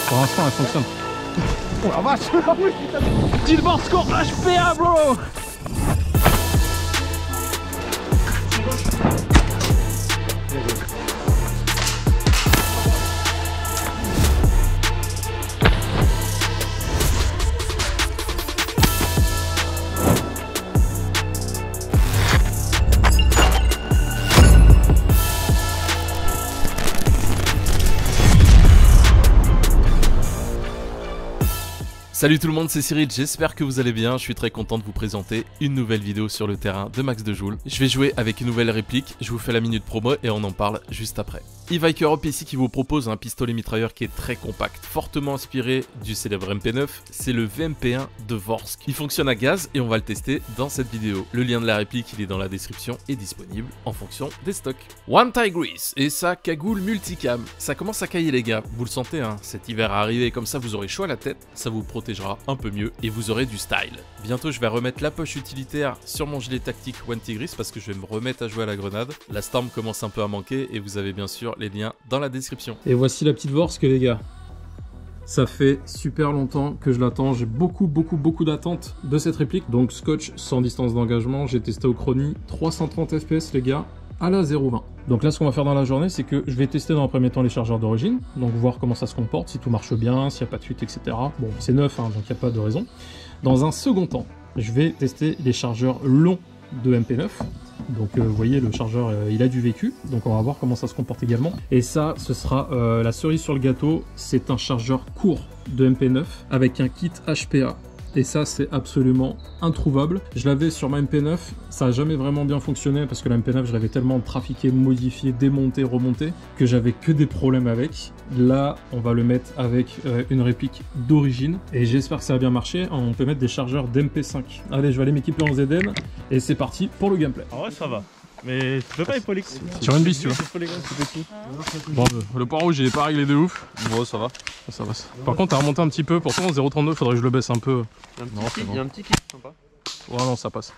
Pour l'instant, elle fonctionne. Oh la vache. Dilbor score HPA, bro. Salut tout le monde, c'est Cyril, j'espère que vous allez bien, je suis très content de vous présenter une nouvelle vidéo sur le terrain de Max de Joule. Je vais jouer avec une nouvelle réplique, je vous fais la minute promo et on en parle juste après. E-Vike Europe ici qui vous propose un pistolet mitrailleur qui est très compact, fortement inspiré du célèbre MP9, c'est le VMP1 de Vorsk. Il fonctionne à gaz et on va le tester dans cette vidéo. Le lien de la réplique il est dans la description et disponible en fonction des stocks. One Tigris et sa cagoule multicam. Ça commence à cailler les gars, vous le sentez hein, cet hiver arrivé comme ça vous aurez chaud à la tête, ça vous protégera un peu mieux et vous aurez du style. Bientôt je vais remettre la poche utilitaire sur mon gilet tactique One Tigris parce que je vais me remettre à jouer à la grenade. La Storm commence un peu à manquer et vous avez bien sûr les liens dans la description. Et voici la petite Vorsk les gars. Ça fait super longtemps que je l'attends, j'ai beaucoup d'attentes de cette réplique. Donc scotch sans distance d'engagement, j'ai testé au chronie 330 fps les gars, à la 0,20. Donc là ce qu'on va faire dans la journée c'est que je vais tester dans un premier temps les chargeurs d'origine, donc voir comment ça se comporte, si tout marche bien, s'il n'y a pas de fuite etc. Bon c'est neuf hein, donc il n'y a pas de raison. Dans un second temps, je vais tester les chargeurs longs de MP9. Donc vous voyez le chargeur il a du vécu, donc on va voir comment ça se comporte également. Et ça ce sera la cerise sur le gâteau, c'est un chargeur court de MP9 avec un kit HPA. Et ça c'est absolument introuvable. Je l'avais sur ma MP9, ça n'a jamais vraiment bien fonctionné parce que la MP9 je l'avais tellement trafiqué, modifié, démonté, remonté que j'avais que des problèmes avec. Là on va le mettre avec une réplique d'origine et j'espère que ça va bien marcher. On peut mettre des chargeurs d'MP5. Allez je vais aller m'équiper en ZN et c'est parti pour le gameplay. Ah ouais ça va. Mais tu peux pas Hippolyx. Sur une bise tu vois. Bon le point rouge il est pas réglé de ouf. Bon ça va. Ça va. Par contre t'as remonté un petit peu, pourtant 0,32 faudrait que je le baisse un peu. Il y a un petit kit sympa. Ouais non ça passe.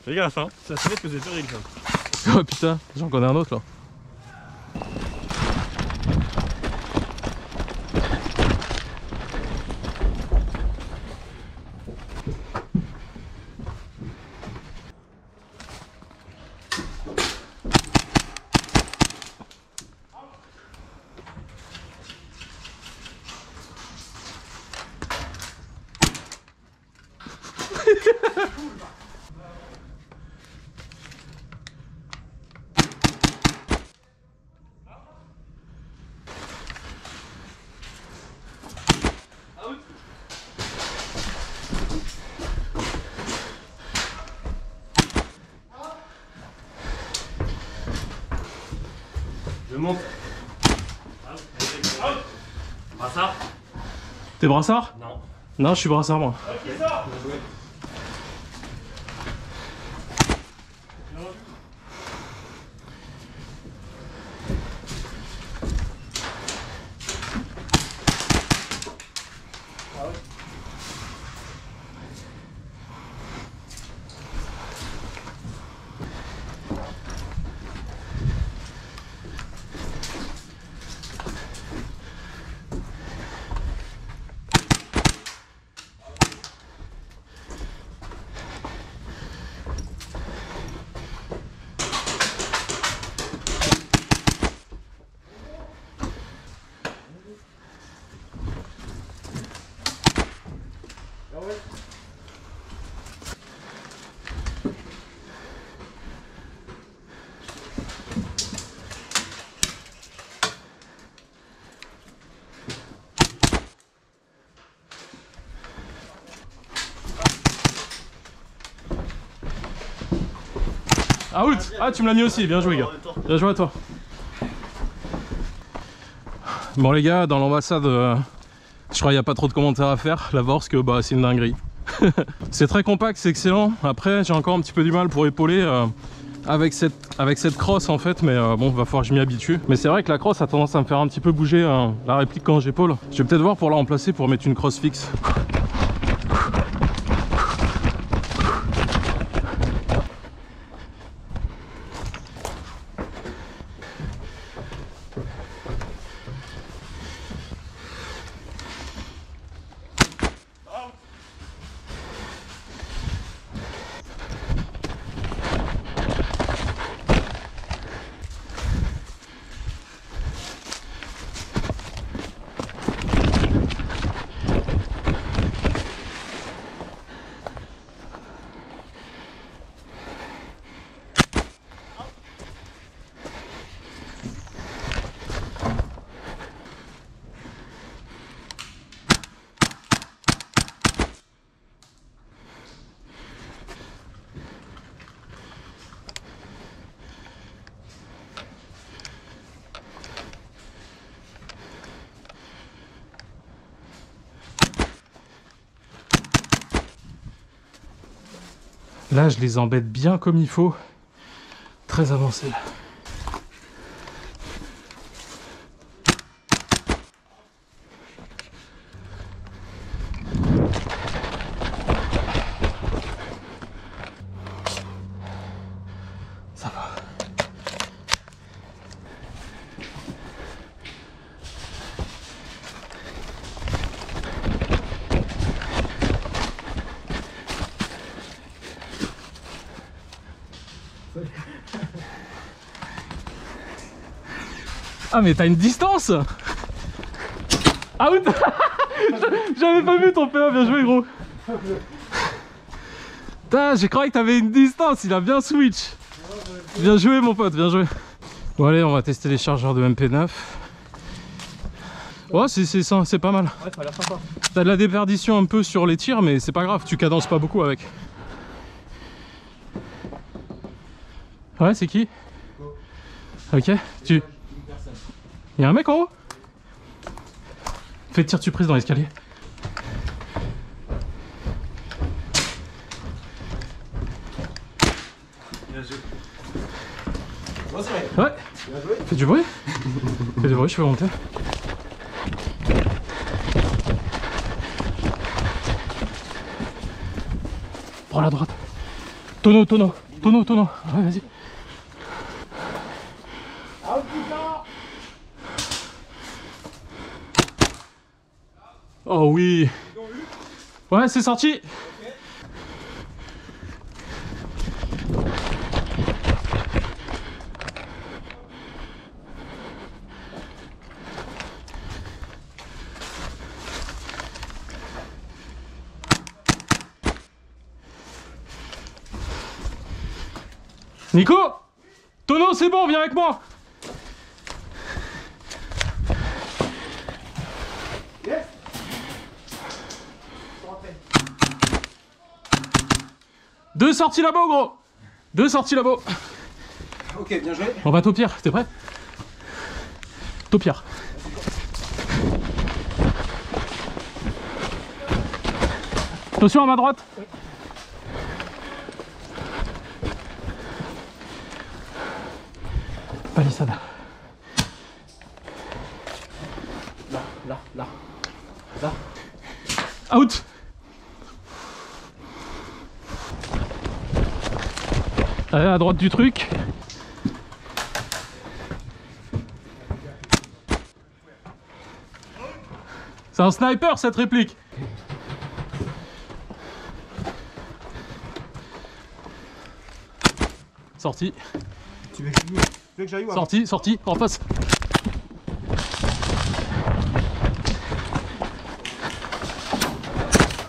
Fais gaffe hein, ça se met que c'est terrible ça. Oh putain, j'en connais un autre là. Je monte. Brassard. T'es brassard? Non. Non je suis brassard moi. Ok ça. Out. Ah tu me l'as mis aussi, bien joué gars. Bien joué à toi. Bon les gars, dans l'ambassade, je crois qu'il n'y a pas trop de commentaires à faire. La Vorsk, bah c'est une dinguerie. C'est très compact, c'est excellent. Après j'ai encore un petit peu du mal pour épauler avec cette crosse en fait, mais bon va falloir que je m'y habitue. Mais c'est vrai que la crosse a tendance à me faire un petit peu bouger la réplique quand j'épaule. Je vais peut-être voir pour la remplacer pour mettre une crosse fixe. Là, je les embête bien comme il faut. Très avancé là. Ça va. Ah mais t'as une distance. Out. J'avais pas vu ton PA, bien joué gros. Putain, j'ai cru que t'avais une distance, il a bien switch. Bien joué mon pote, bien joué. Bon allez, on va tester les chargeurs de MP9. Ouais, c'est pas mal. Ouais, ça a l'air sympa. T'as de la déperdition un peu sur les tirs, mais c'est pas grave, tu cadences pas beaucoup avec. Ouais, c'est qui? Ok, tu... Y'a un mec en haut? Fais tir de surprise dans l'escalier. Bien joué. Ouais. Fais du bruit. Fais du bruit, je fais monter. Prends la droite. Tonneau. Ouais, vas-y. Oh oui. Ouais, c'est sorti. Nico, tonneau, c'est bon, viens avec moi. Yes. Deux sorties là-bas, gros. Deux sorties là-bas. Ok, bien joué. On va taupir, t'es prêt? Taupir. Attention à ma droite. Palissade. Là. Out. Allez, à droite du truc. C'est un sniper cette réplique. Sorti. Tu veux que j'aille où? Sorti, en face.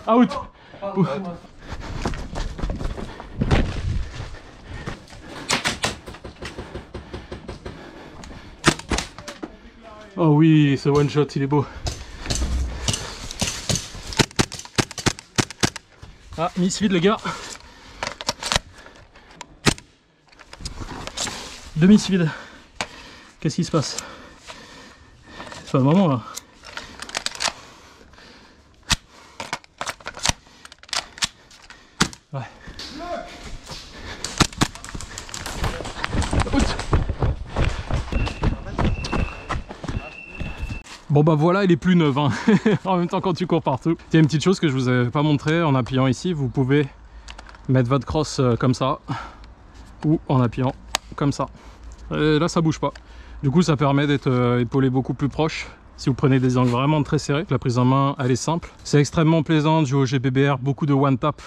Out. Oh oui, ce one shot il est beau. Ah, miss vide les gars. Demi vide. Qu'est-ce qui se passe? C'est pas le moment là. Ouais. Bon bah voilà, il est plus neuf hein. En même temps quand tu cours partout. Il y a une petite chose que je vous avais pas montré en appuyant ici. Vous pouvez mettre votre crosse comme ça ou en appuyant comme ça. Et là ça bouge pas. Du coup ça permet d'être épaulé beaucoup plus proche. Si vous prenez des angles vraiment très serrés, la prise en main elle est simple. C'est extrêmement plaisant de jouer au GBBR, beaucoup de one tap.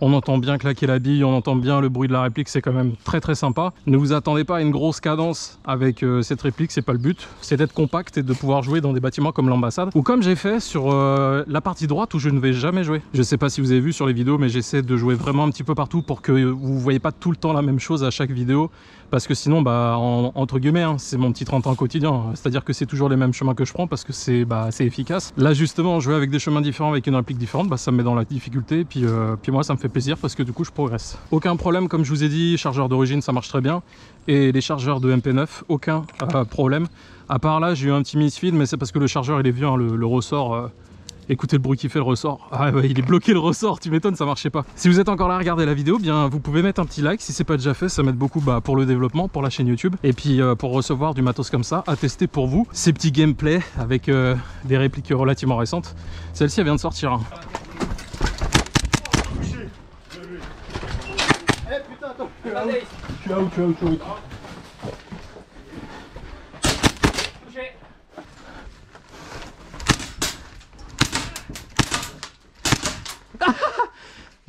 On entend bien claquer la bille, on entend bien le bruit de la réplique, c'est quand même très sympa. Ne vous attendez pas à une grosse cadence avec cette réplique, c'est pas le but. C'est d'être compact et de pouvoir jouer dans des bâtiments comme l'ambassade. Ou comme j'ai fait sur la partie droite où je ne vais jamais jouer. Je sais pas si vous avez vu sur les vidéos, mais j'essaie de jouer vraiment un petit peu partout pour que vous ne voyez pas tout le temps la même chose à chaque vidéo. Parce que sinon, bah, entre guillemets, hein, c'est mon petit 30 ans quotidien. C'est-à-dire que c'est toujours les mêmes chemins que je prends parce que c'est efficace. Là, justement, jouer avec des chemins différents, avec une réplique différente, bah, ça me met dans la difficulté. Puis moi, ça me fait plaisir parce que du coup, je progresse. Aucun problème, comme je vous ai dit, chargeur d'origine, ça marche très bien. Et les chargeurs de MP9, aucun problème. À part là, j'ai eu un petit misfeed, mais c'est parce que le chargeur, il est vieux, hein, le ressort Écoutez le bruit qui fait le ressort. Ah ouais, il est bloqué le ressort, tu m'étonnes, ça marchait pas. Si vous êtes encore là à regarder la vidéo, bien vous pouvez mettre un petit like si c'est pas déjà fait, ça m'aide beaucoup pour le développement, pour la chaîne YouTube. Et puis pour recevoir du matos comme ça, à tester pour vous. Ces petits gameplays avec des répliques relativement récentes. Celle-ci elle vient de sortir. Hein. Eh putain, attends, Tu es out.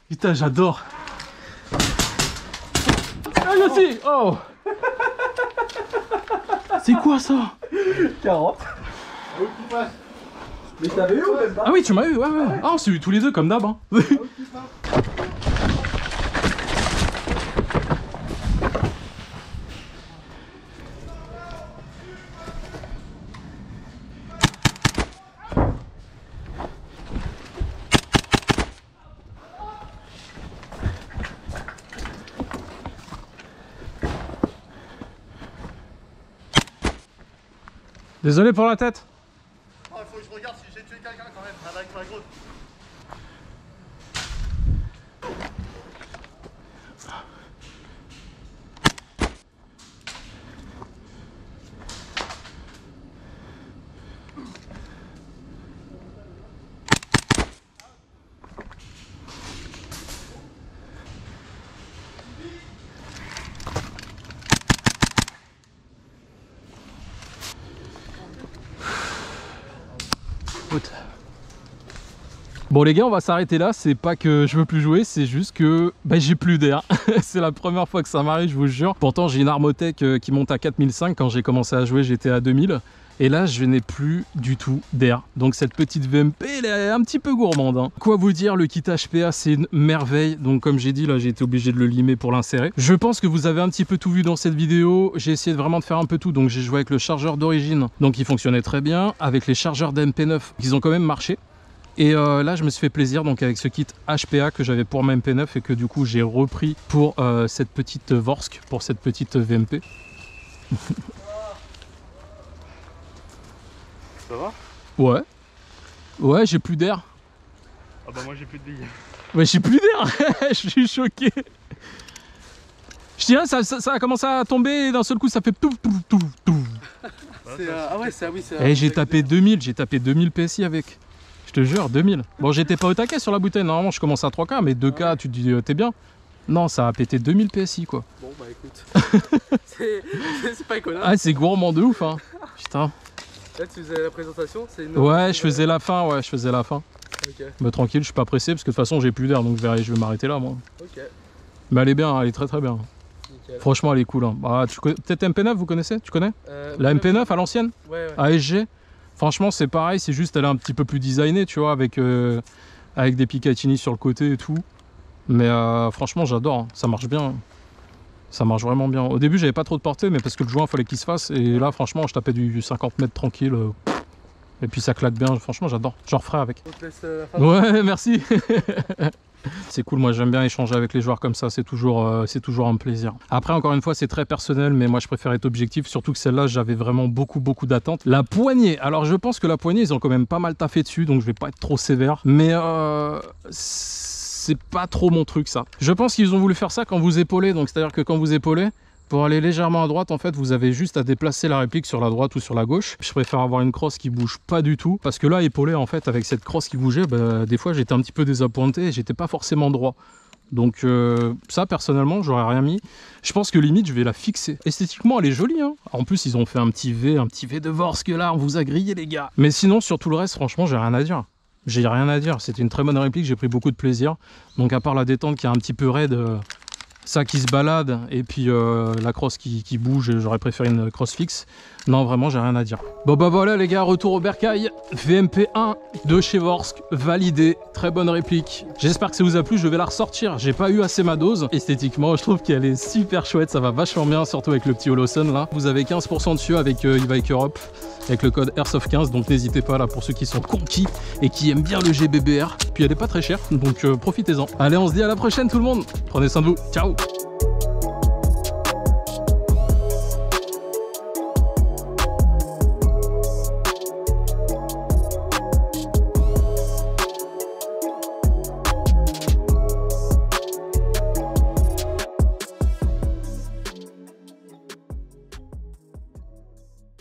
Putain, j'adore. Ah, merci. Oh. C'est quoi ça? 40. Mais je t'avais eu ou même pas? Ah oui, tu m'as eu, ouais. Ah, on s'est eu tous les deux comme d'hab. Hein. Désolé pour la tête. Oh, il faut que je regarde si j'ai tué quelqu'un quand même avec ma grotte. Bon les gars, on va s'arrêter là, c'est pas que je veux plus jouer, c'est juste que j'ai plus d'air. C'est la première fois que ça m'arrive, je vous jure. Pourtant j'ai une Armotech qui monte à 4005, quand j'ai commencé à jouer j'étais à 2000. Et là je n'ai plus du tout d'air. Donc cette petite VMP elle est un petit peu gourmande. Hein. Quoi vous dire, le kit HPA c'est une merveille. Donc comme j'ai dit là, j'ai été obligé de le limer pour l'insérer. Je pense que vous avez un petit peu tout vu dans cette vidéo. J'ai essayé vraiment de faire un peu tout. Donc j'ai joué avec le chargeur d'origine, donc il fonctionnait très bien. Avec les chargeurs d'MP9, ils ont quand même marché. Et là je me suis fait plaisir donc avec ce kit HPA que j'avais pour ma MP9 et que du coup j'ai repris pour cette petite Vorsk, pour cette petite VMP. Ça va? Ouais. Ouais, j'ai plus d'air. Ah bah moi j'ai plus de billes. Ouais, j'ai plus d'air. Je suis choqué. Je dirais ça a commencé à tomber et d'un seul coup ça fait tout. Ah ouais, c'est oui, c'est. Et j'ai tapé 2000 PSI avec. Je te jure, 2000. Bon, j'étais pas au taquet sur la bouteille, normalement je commence à 3K, mais 2K, tu te dis t'es bien. Non, ça a pété 2000 PSI quoi. Bon bah écoute, c'est pas éconnant. Ah, c'est gourmand de ouf, hein. Putain. Là tu faisais la présentation, c'est une... Ouais, je faisais la fin, Ok. Mais tranquille, je suis pas pressé parce que de toute façon j'ai plus d'air, donc je vais m'arrêter là moi. Ok. Mais elle est bien, elle est très bien. Nickel. Franchement, elle est cool. Hein. Ah, peut-être MP9, vous connaissez? Tu connais? La MP9 à l'ancienne? Ouais. ASG. Franchement, c'est pareil, c'est juste elle est un petit peu plus designée, tu vois, avec des Picatinny sur le côté et tout. Mais franchement, j'adore, hein. Ça marche bien. Ça marche vraiment bien. Au début, j'avais pas trop de portée, mais parce que le joint, il fallait qu'il se fasse. Et là, franchement, je tapais du 50 mètres tranquille. Et puis ça claque bien. Franchement, j'adore. J'en referai avec. On te laisse la fin. Ouais, merci. C'est cool, moi j'aime bien échanger avec les joueurs comme ça, c'est toujours un plaisir. Après, encore une fois, c'est très personnel, mais moi je préfère être objectif, surtout que celle-là, j'avais vraiment beaucoup d'attentes. La poignée, alors je pense que la poignée, ils ont quand même pas mal taffé dessus, donc je vais pas être trop sévère, mais c'est pas trop mon truc ça. Je pense qu'ils ont voulu faire ça quand vous épaulez, donc c'est-à-dire que quand vous épaulez, pour aller légèrement à droite, en fait, vous avez juste à déplacer la réplique sur la droite ou sur la gauche. Je préfère avoir une crosse qui bouge pas du tout. Parce que là, épaulé, en fait, avec cette crosse qui bougeait, des fois, j'étais un petit peu désappointé et j'étais pas forcément droit. Donc ça, personnellement, j'aurais rien mis. Je pense que limite, je vais la fixer. Esthétiquement, elle est jolie. Hein. En plus, ils ont fait un petit V de Vorsk là. On vous a grillé, les gars. Mais sinon, sur tout le reste, franchement, j'ai rien à dire. J'ai rien à dire. C'était une très bonne réplique. J'ai pris beaucoup de plaisir. Donc, à part la détente qui est un petit peu raide... ça qui se balade et puis la crosse qui bouge, j'aurais préféré une crosse fixe. Non, vraiment, j'ai rien à dire. Bon bah voilà les gars, retour au bercail. VMP1 de chez Vorsk, validé, très bonne réplique. J'espère que ça vous a plu, je vais la ressortir. J'ai pas eu assez ma dose. Esthétiquement, je trouve qu'elle est super chouette, ça va vachement bien, surtout avec le petit Holosun là. Vous avez 15% dessus avec e-Bike Europe, avec le code Airsoft15, donc n'hésitez pas là pour ceux qui sont conquis et qui aiment bien le GBBR. Puis elle est pas très chère, donc profitez-en. Allez, on se dit à la prochaine tout le monde. Prenez soin de vous, ciao.